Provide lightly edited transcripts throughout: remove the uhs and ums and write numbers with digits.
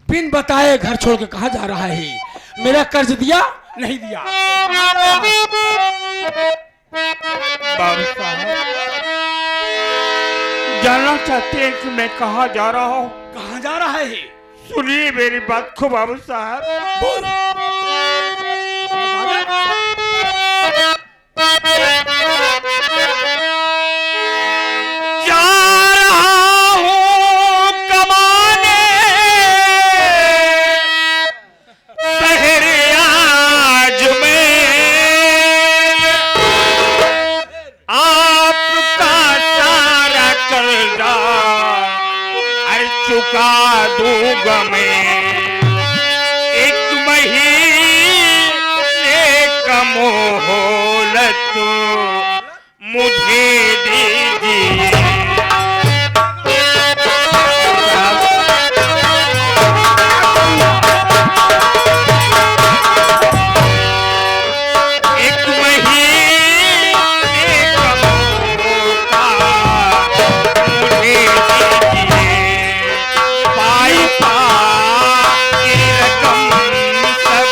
बिन बताए घर छोड़ के कहाँ जा रहा है? मेरा कर्ज दिया नहीं दिया? बाबू साहब जानना चाहते हैं कि मैं कहाँ जा रहा हूँ? कहाँ जा रहा है? सुनिए मेरी बात को बाबू साहब। बोल। जा रहा हूँ कमाने शहर आज में, आपका सारा कर्जा चुका दूंगा मैं। एक महीने का मोहलत मुझे दीजिए। एक महीने का मौका मुझे दीजिए। पाई पाई रकम सब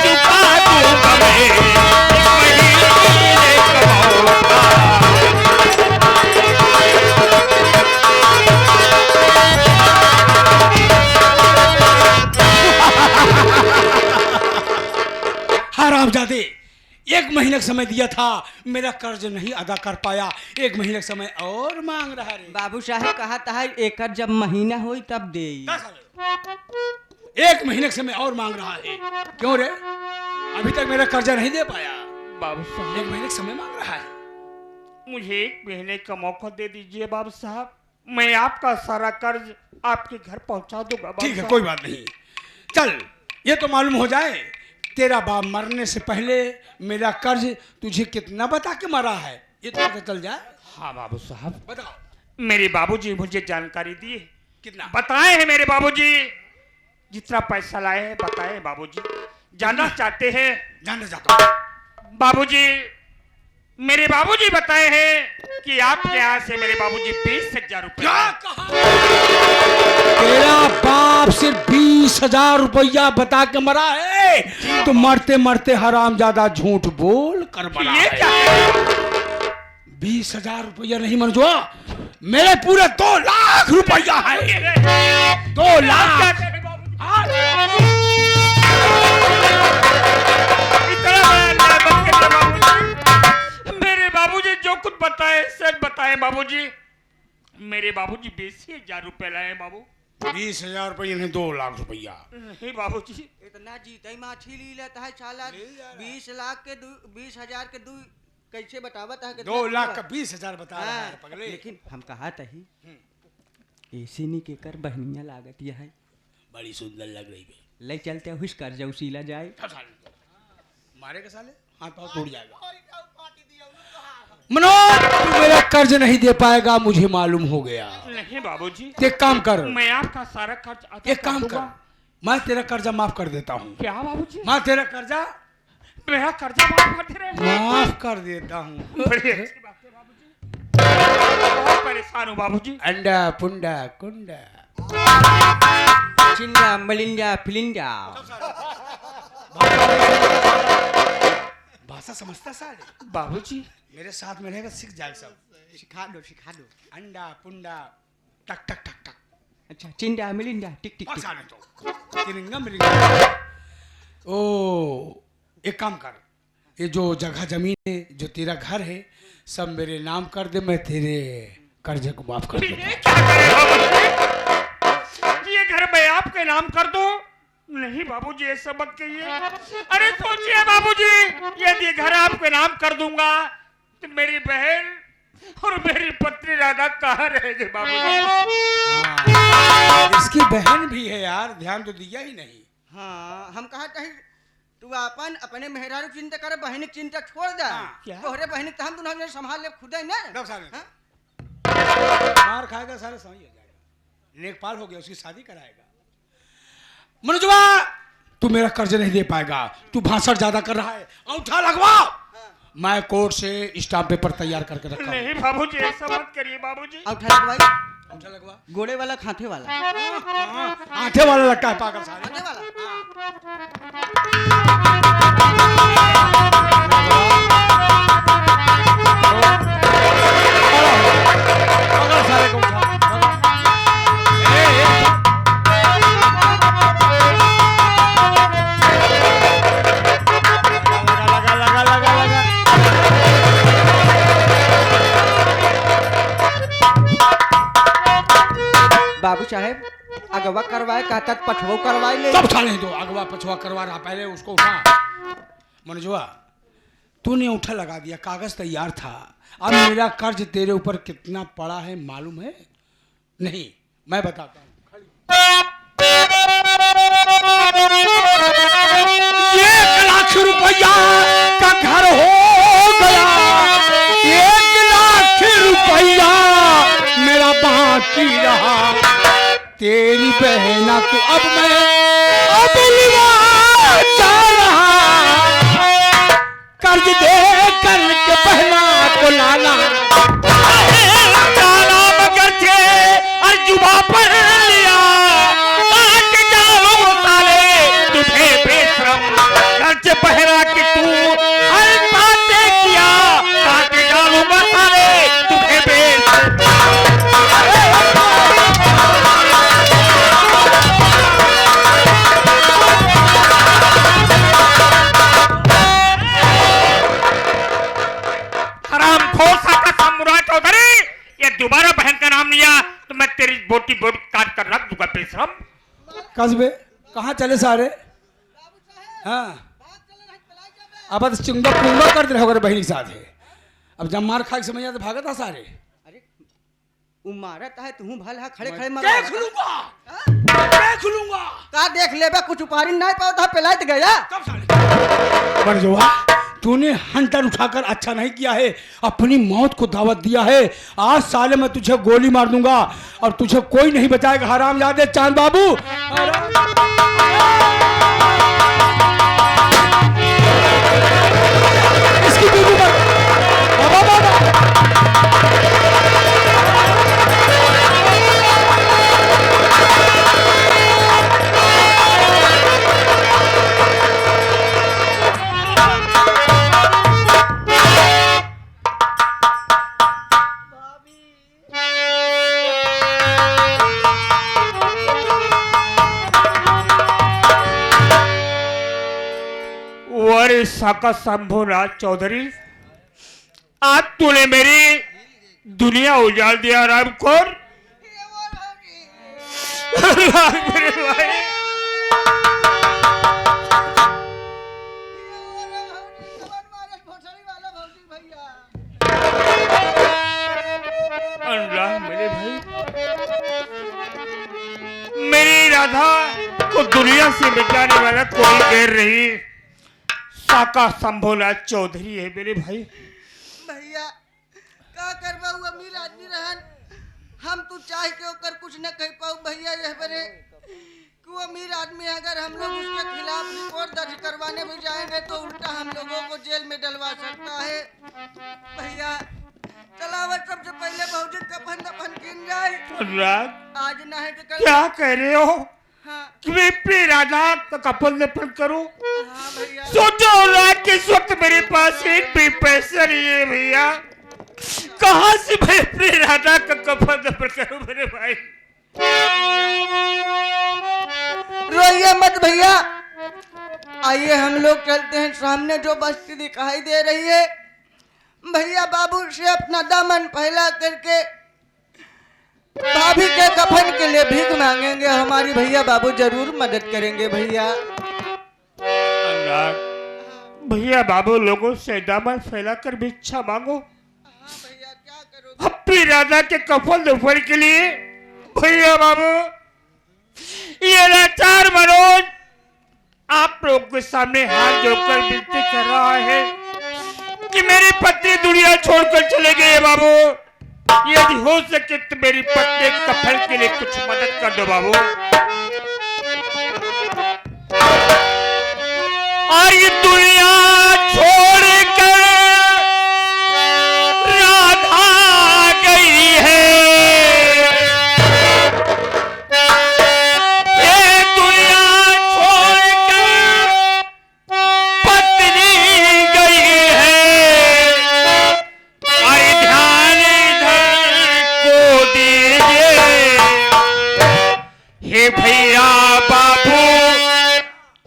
चुका दूंगा मैं। एक महीने का मौका। हरामजादे, 1 महीने का समय दिया था, मेरा कर्ज नहीं अदा कर पाया, 1 महीने का समय और मांग रहा रे। बाबू साहब कहा था एक जब महीना होई तब दे। 1 महीने का समय और मांग रहा है। क्यों रे? अभी तक मेरा कर्जा नहीं दे पाया। बाबू साहब 1 महीने का समय मांग रहा है। मुझे 1 महीने का मौका दे दीजिए बाबू साहब। मैं आपका सारा कर्ज आपके घर पहुंचा दूंगा। ठीक है, कोई बात नहीं। चल, ये तो मालूम हो जाए तेरा बाप मरने से पहले मेरा कर्ज तुझे कितना बता के मरा है, ये तो पता चल जाए। हाँ बाबू साहब बताओ। मेरे बाबूजी मुझे जानकारी दिए। कितना? बताए हैं मेरे बाबूजी, जितना पैसा लाए हैं बताए बाबूजी। जानना चाहते हैं? जानना चाहता हूँ। बाबूजी मेरे बाबूजी बताए हैं कि आपके यहाँ से मेरे बाबूजी 20,000 रुपए। क्या कहा? तेरा बाप सिर्फ 20,000 रुपया बता के मरा है? तो मरते मरते हरामजादा झूठ बोल कर मरा ये है। क्या है? 20,000 रुपया नहीं मंजूआ, मेरे पूरे 2 लाख रुपया है। 2 लाख। मेरे बाबूजी जो कुछ बताए सच बताए बाबूजी। मेरे बाबूजी 20,000 रुपए लाए बाबू। 20,000 रुपया नहीं, 2 लाख रुपया। नहीं बाबूजी इतना जीते माछी ली लेता है साला। 20 लाख के 20,000 के 2 कैसे बतावत है? 2 लाख का 20,000 बता रहा है पगले। लेकिन हम कहा तही ऐसी नहीं के कर बहनिया लागत यह है। बड़ी सुंदर लग रही है। ले चलते हुस कर जाऊ सीला जाए। मारे के साले हाथ पाँव टूट जाएगा। मनोज, तू मेरा कर्ज नहीं दे पाएगा, मुझे मालूम हो गया। नहीं बाबूजी एक काम कर, मैं आपका सारा खर्च अदा एक काम कर, मैं तेरा कर्जा माफ कर देता हूँ। क्या बाबूजी? मैं तेरा कर्जा मेरा कर्जा माफ कर दे रहे हैं? माफ कर देता हूँ। बड़ी अच्छी बात है बाबूजी। बहुत परेशान हूँ बाबूजी। अंडा पुंडा कुंडा चिंजा मलिंजा फिलिंजा। भाषा समझता साले? बाबूजी मेरे साथ में रहेगा, सीख जाएगा सब। सिखा दो सिखा दो। अंडा पुंडा टक टक टक टक। अच्छा चिंजा मिलिंजा टिक टिक टिक। साले तो तिरंगा मिलेगा। ओ, एक काम कर, ये जो जगह जमीन है, जो तेरा घर है, सब मेरे नाम कर दे, मैं तेरे कर्जे को माफ कर दूंगा। ये क्या करे बाबूजी? ये घर मैं आपके नाम कर दूं? नहीं बाबूजी ये सब मत कहिए। अरे सोचिए बाबूजी, यदि घर आपके नाम कर दूंगा तो मेरी बहन और मेरी पत्नी राधा कहाँ रहेगी बाबूजी? इसकी बहन भी है यार, ध्यान तो दिया ही नहीं। हाँ हम कहा तही तू अपन अपने मेहरारू चिंता करे, बहनी चिंता छोड़ दे। क्या? तोहरे बहनी तो हम दोनों संभाल ले खुद ही ना। मार खाएगा सारे, समझ जाएगा। नेकपाल हो गया, उसकी शादी कराएगा। मनोजवा, तू मेरा कर्ज नहीं दे पाएगा, तू भाषण ज्यादा कर रहा है। अंगूठा लगवा। मैं कोर्ट से स्टाम्प पेपर तैयार करके रखा हूं। नहीं बाबूजी ऐसा मत करिए बाबूजी। अंगूठा लगवाई। अंगूठा लगवा। गोड़े वाला खांथे वाला? आंखे वाला लगता है पागल साले। खांथे वाला? पागल साले को उठा। लगा लगा लगा लगा। बाबू साहेब अगवा करवाए कहता पछवा करवाए ले। सब साले दो अगवा पछवा करवा रहा, पहले उसको उठा। मनजुआ तूने उठा लगा दिया, कागज तैयार था। अब मेरा कर्ज तेरे ऊपर कितना पड़ा है मालूम है? नहीं, मैं बताता हूँ। 1,00,000 रुपया का घर हो गया, 1,00,000 रुपया मेरा बाकी रहा। तेरी बहना को अब मैं जा रहा, कर्ज दे करके बहना को लाला मगर थे और जुबा पर लिया, काट डालो साले तुझे बेशरम, कर्ज बहना की तू हर बातें किया, काट डालूंगा साले तुझे बेशरम। दोबारा बहन का नाम लिया तो मैं तेरी बोटी बोटी काट कर रख दूंगा बेशरम। कस्बे कहाँ चले सारे? हाँ अब तो चिंगा पुंगा कर दे होगा बहन के साथ है। अब जब मार खा के समझ आते भागा था सारे। अरे वो मारत है तू भल है खड़े खड़े क्या खुलूंगा का देख लेबा कुछ उपारी नहीं पाता पेलाइत गया। कब साले मरजुआ तूने हंटर उठाकर अच्छा नहीं किया है, अपनी मौत को दावत दिया है। आज साले मैं तुझे गोली मार दूंगा और तुझे कोई नहीं बचाएगा। हरामजादे चांद बाबू इसकी बीवी पर बाबा बाबा साका शंभुराज चौधरी, आज तूने मेरी दुनिया उजाड़ दिया। रामखोर मेरे भाई मेरे भाई मेरी राधा को दुनिया से मिटाने वाला कोई गैर नहीं, साका शंभुराज चौधरी है मेरे भाई। भैया का करबा हुआ अमीर आदमी रहन, हम तू चाह के ओकर कुछ न कह पाऊ भैया। यह बरे कि अमीर आदमी अगर हम लोग उसके खिलाफ रिपोर्ट दर्ज करवाने भी जाएंगे तो उल्टा हम लोगों को जेल में डलवा सकता है। भैया चलावत सबसे पहले भौजी कफन दफन किन जाए। आज ना है तो कल। क्या कह रहे हो? हाँ। कि मैं अपनी राधा का कफन दफन करूं? हाँ भैया। सोचो रात के इस वक्त मेरे पास एक भी पैसा नहीं है भैया, कहां से मैं अपनी राधा का कफन दफन करूं मेरे भाई? रोइए मत भैया, आइए हम लोग चलते हैं। सामने जो बस्ती दिखाई दे रही है भैया, बाबू से अपना दामन फैला करके भाभी के कफन के लिए भीख मांगेंगे। हमारी भैया बाबू जरूर मदद करेंगे भैया। भैया बाबू लोगों से दामन फैलाकर भिक्षा मांगो। भैया क्या करोगे? अपनी राधा के कफन दफन के लिए भैया बाबू ये लाचार मनोज आप लोग के सामने हाथ जोड़कर विनती कर रहा है कि मेरी पत्नी दुनिया छोड़कर चले गई है बाबू। यदि हो सके तो मेरी पत्नी कफन के लिए कुछ मदद कर दो बाबू। और ये दुनिया छोड़कर राधा गई है, हे भैया बाबू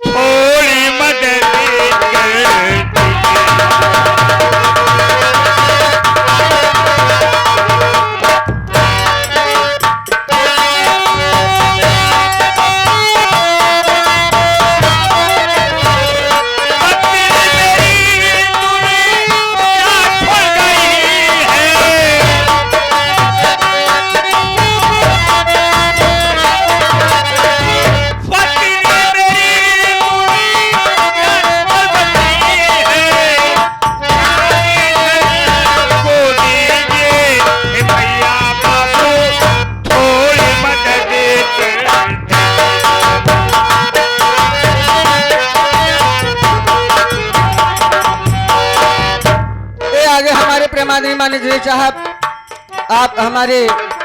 थोड़ी मदद कर प्रेमादरणीय माननीय साहब, आप हमारे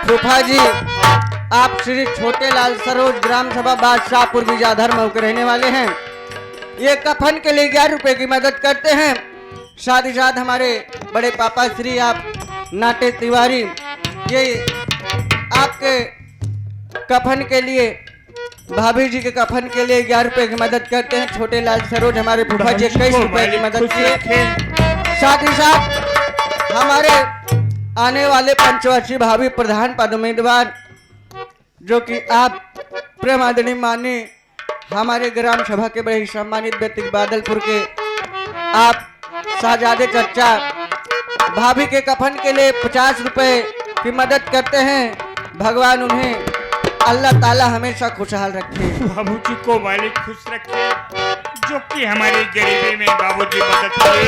फूफा जी, आप श्री छोटे लाल सरोज ग्राम सभा बादशाहपुर विजाधर मऊ के रहने वाले हैं। ये कफन के लिए 11 रुपए की मदद करते हैं। साथ ही साथ हमारे बड़े पापा श्री आप नाटे तिवारी, ये आपके कफन के लिए, भाभी जी के कफन के लिए 11 रुपए की मदद करते हैं। छोटे लाल सरोज हमारे फूफा जी 21 रुपए की मदद किए। साथ ही साथ हमारे आने वाले पंचवर्षीय भावी प्रधान पद उम्मीदवार जो कि आप प्रेमादरणीय माननीय हमारे ग्राम सभा के बड़े ही सम्मानित व्यक्ति बादलपुर के आप शाहजादे चर्चा भाभी के कफन के लिए 50 रुपए की मदद करते हैं। भगवान उन्हें अल्लाह ताला हमेशा खुशहाल रखे। बाबूजी को मालिक खुश रखे, जो कि हमारी गरीबी में बाबूजी मदद किए।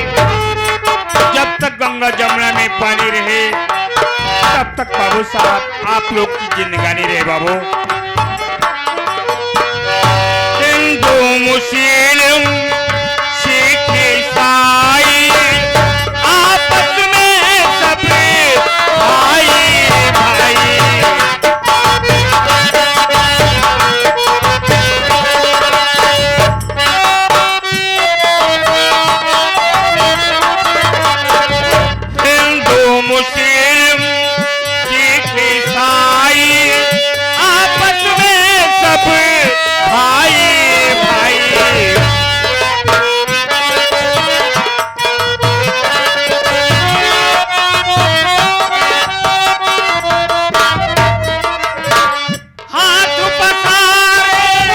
जब तक गंगा जमुना में पानी रहे तब तक बाबू साहब आप लोग की जिंदगानी रहे। बाबू हिंदू मुस्लिम सिख ईसाई आपस में सब भाई भाई। मुस्लिम सिख ईसाई आपस में सब भाई भाई। हाथ पसारे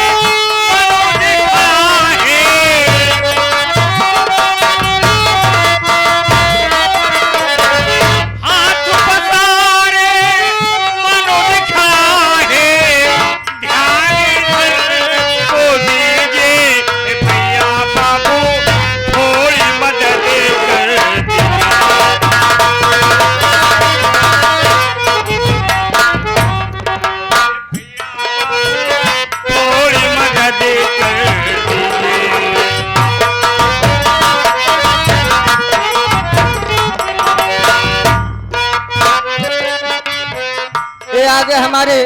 आगे हमारे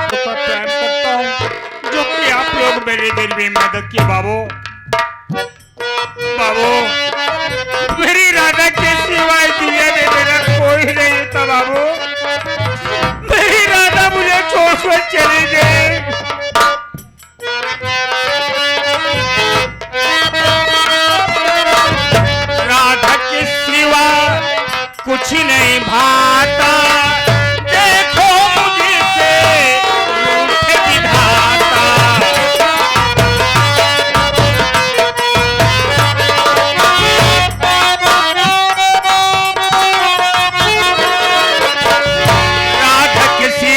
प्रेम करता हूँ, जो कि आप लोग मेरी गरीबी में मदद किए। बाबू बाबू मेरी राधा के सिवाय दुनिया में मेरा कोई नहीं था। बाबू मेरी राधा मुझे छोड़कर चली गई। राधा के सिवा कुछ नहीं भाता, किसी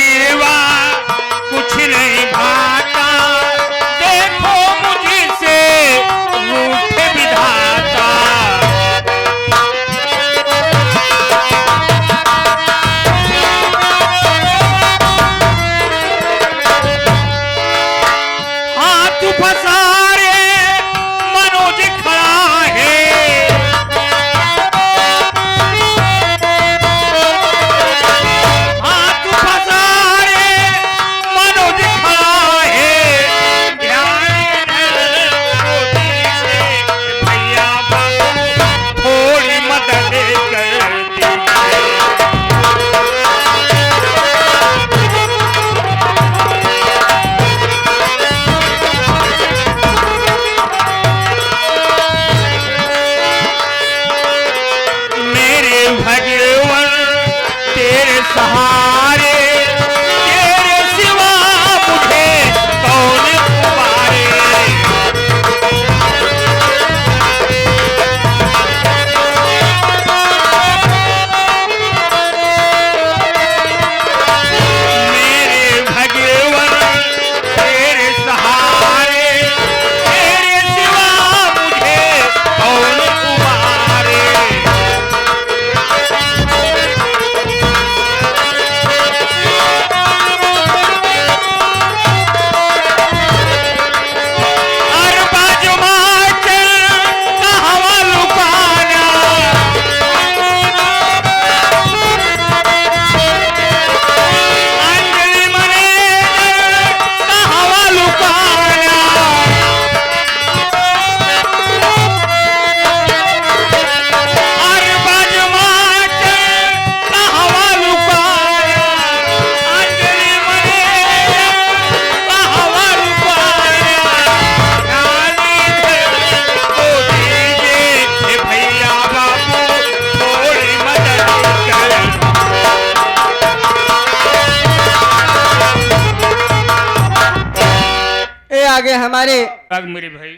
आगे हमारे अब मेरे भाई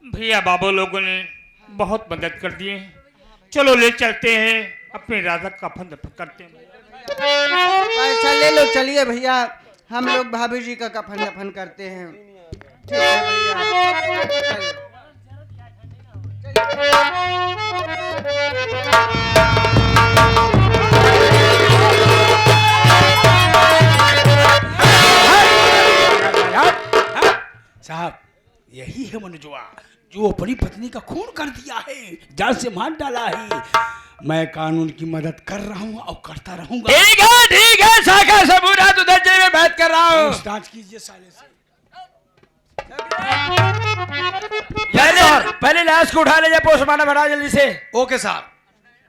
भैया बाबू लोगों ने बहुत मदद कर दिए। चलो ले चलते हैं, अपने राधा का कफन दफन करते हैं। पैसा ले लो, चलिए भैया, हम लोग भाभी जी का कफन दफन करते हैं। ठीक है भैया, चलिए। साहब, यही है मनोजवा जो अपनी पत्नी का खून कर दिया है, जान से मार डाला है। मैं कानून की मदद कर रहा हूँ और करता रहूंगा। ठीक है शाखा सबूत उधर जे में बात कर रहा हूँ। पूछताछ कीजिए साले से। पहले लाश को उठा ले जा, पोस्टमार्टम बढ़ा जल्दी से। ओके साहब।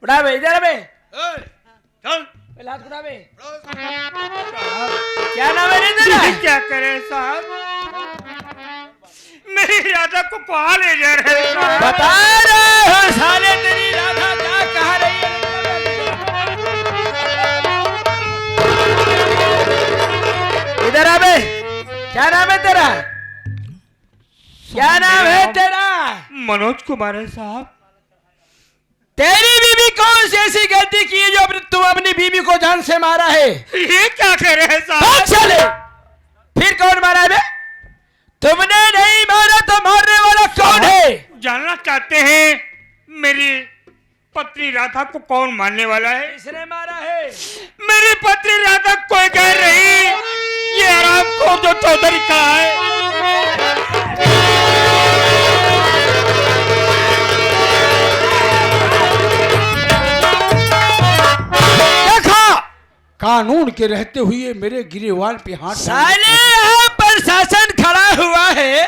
उठा बे, इधर बे, चल लाश उठा बे। क्या नाम है तेरा? क्या करे साहब, मेरी राधा को कहाँ ले जा रहे हैं साहब? बता रहे हो साले, तेरी राधा क्या कहा रही है? इधर आ बे, क्या नाम है तेरा? क्या नाम है तेरा? मनोज कुमार है साहब। तेरी बीवी कौन सी ऐसी गलती की है जो तुम अपनी बीवी को जान से मारा है? ये क्या कह रहे हैं साहब? भाग साले, फिर कौन मारा है बे? तुमने नहीं मारा तो मारने वाला कौन है? जानना चाहते हैं मेरी पत्नी राधा को कौन मारने वाला है? किसने मारा है? मेरी पत्नी राधा कोई कह रही, ये आराम को जो चौधरी का है। कानून के रहते हुए मेरे गिरेवाल पे हाथ साले यहाँ प्रशासन खड़ा हुआ है,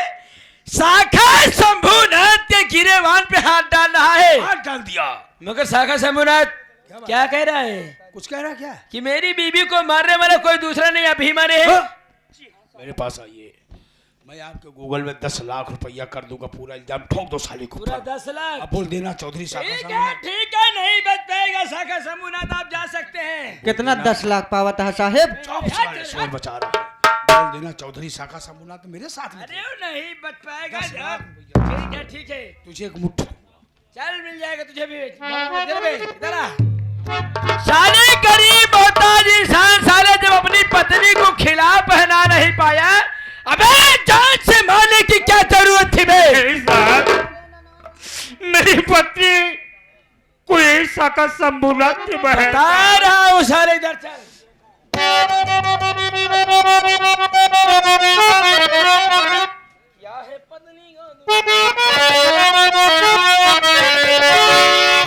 शाखा शंभुनाथ के गिरेवान पे हाथ डाल रहा है। हाथ डाल दिया। मगर शाखा शंभुनाथ क्या कह रहा है? कुछ कह रहा क्या? कि मेरी बीवी को मारने वाला कोई दूसरा नहीं, आप ही मारे हैं। मेरे पास आइए, मैं आपके गूगल में 10 लाख रुपया कर दूंगा, पूरा इल्जाम ठोक दो साले को। पूरा 10 लाख? अब बोल देना चौधरी साहब। ठीक है, नहीं बच पाएगा शाखा शंभुनाथ, आप जा सकते हैं। कितना 10 लाख पावत है साहेब? चौप साले, शोर बचा रहा है। बोल देना चौधरी शाखा शंभुनाथ मेरे साथ में। अरे नहीं बच पाएगा। 10 लाख रुपया। ठीक है, तुझे एक मुट्ठी चल मिल जाएगा तुझे भी। इधर आ। साले गरीब मोहताज इंसान साले जब अपनी पत्नी को खिला पहना नहीं पाया, अबे जान से मारने की क्या जरूरत थी बे? मेरी पत्नी कोई ऐसा का शंभुनाथ की बहन। बता रहा हूँ साले, इधर चल। क्या है पत्नी का?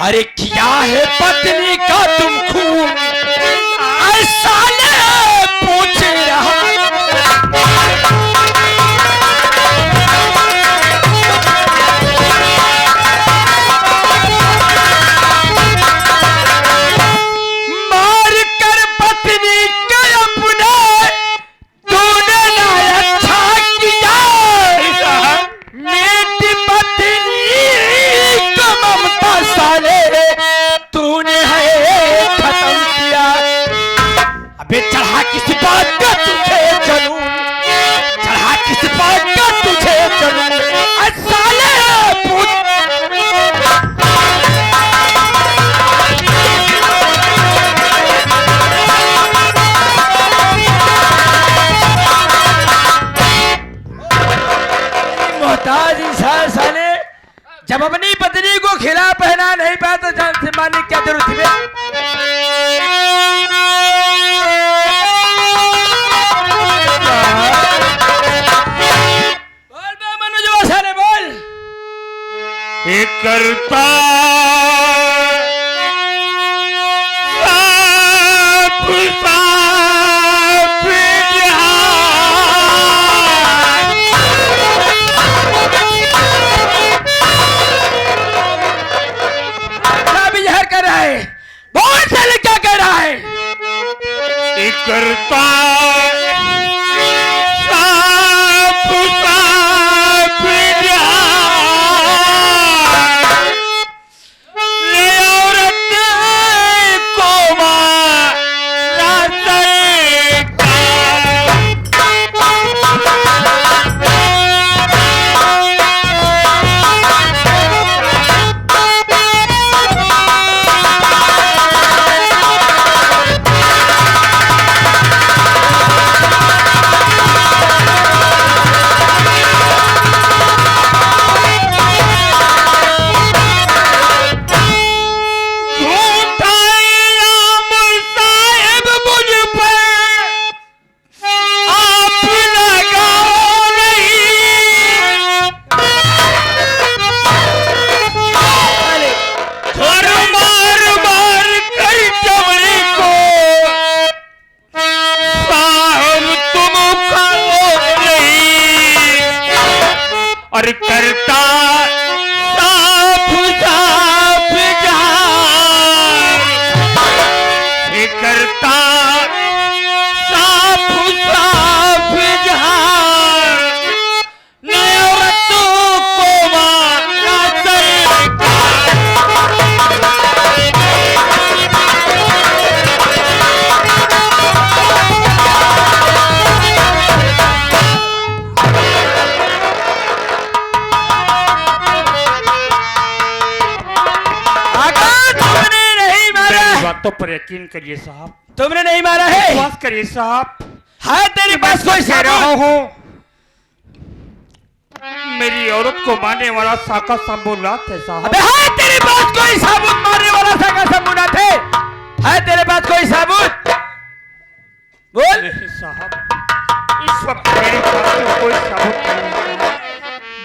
अरे क्या है पत्नी का तुम खून ऐसा पूछ रहा? मार कर पत्नी के अपने तूने ना अच्छा किया, मेरी पत्नी को ममता साले तूने है खत्म किया। अबे चढ़ा किसी बात का तुझे जुनून, चढ़ा किसी बात का तुझे जुनून, साले मोहताज इंसान साले जब अपनी पत्नी को खिला पहना नहीं पाया तो जान से मारने की क्या जरूरत थी? बोल बे मनोज साले बोल। एक करता बोल साले क्या कह रहा है? करता और करता साफ साफ जहां ये करता साफ साफ जहां नए औरतों को माना बातों पर यकीन करिए साहब। तुमने नहीं मारा है? विश्वास करिए साहब। है तेरे पास कोई कह रहा सबूत? हूँ मेरी औरत को मारने वाला साका संबुनाथ है साहब। अबे है तेरे पास कोई सबूत मारने वाला साका संबुनाथ है? है तेरे पास कोई सबूत? बोल। नहीं साहब, इस वक्त मेरे पास तो कोई सबूत नहीं है।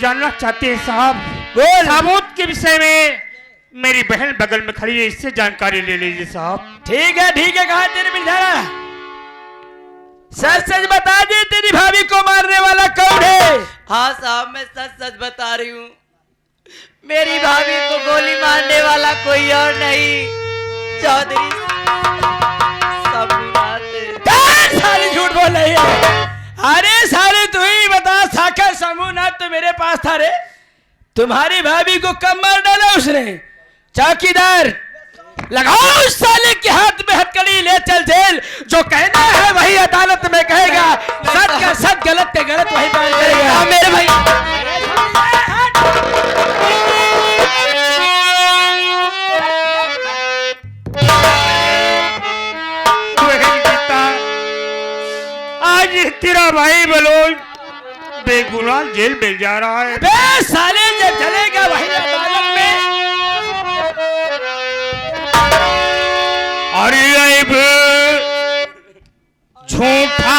जानना चाहते हैं साहब? बोल। सबूत के विषय में मेरी बहन बगल में खड़ी है, इससे जानकारी ले लीजिए साहब। ठीक है कहा तेरे बिरधारा, सच सच बता दे, तेरी भाभी को मारने वाला कौन है? हाँ साहब, मैं सच सच बता रही हूँ। मेरी भाभी को गोली मारने वाला कोई और नहीं, चौधरी शंभूनाथ है। साली झूठ बोल रही है। अरे साले तू ही बता, साका शंभूनाथ तो मेरे पास था रे। तुम्हारी भाभी को कब मार डाला उसने? चौकीदार लगाओ उस साले के हाथ में हथकड़ी, ले चल जेल। जो कहना है वही अदालत में कहेगा, सच का सच, गलत का गलत वही बयान करेगा। मेरे भाई आज तेरा भाई बलोच बेगुनाह जेल में जा रहा है। बे साले जब चलेगा वही अदालत में। अरे झूठा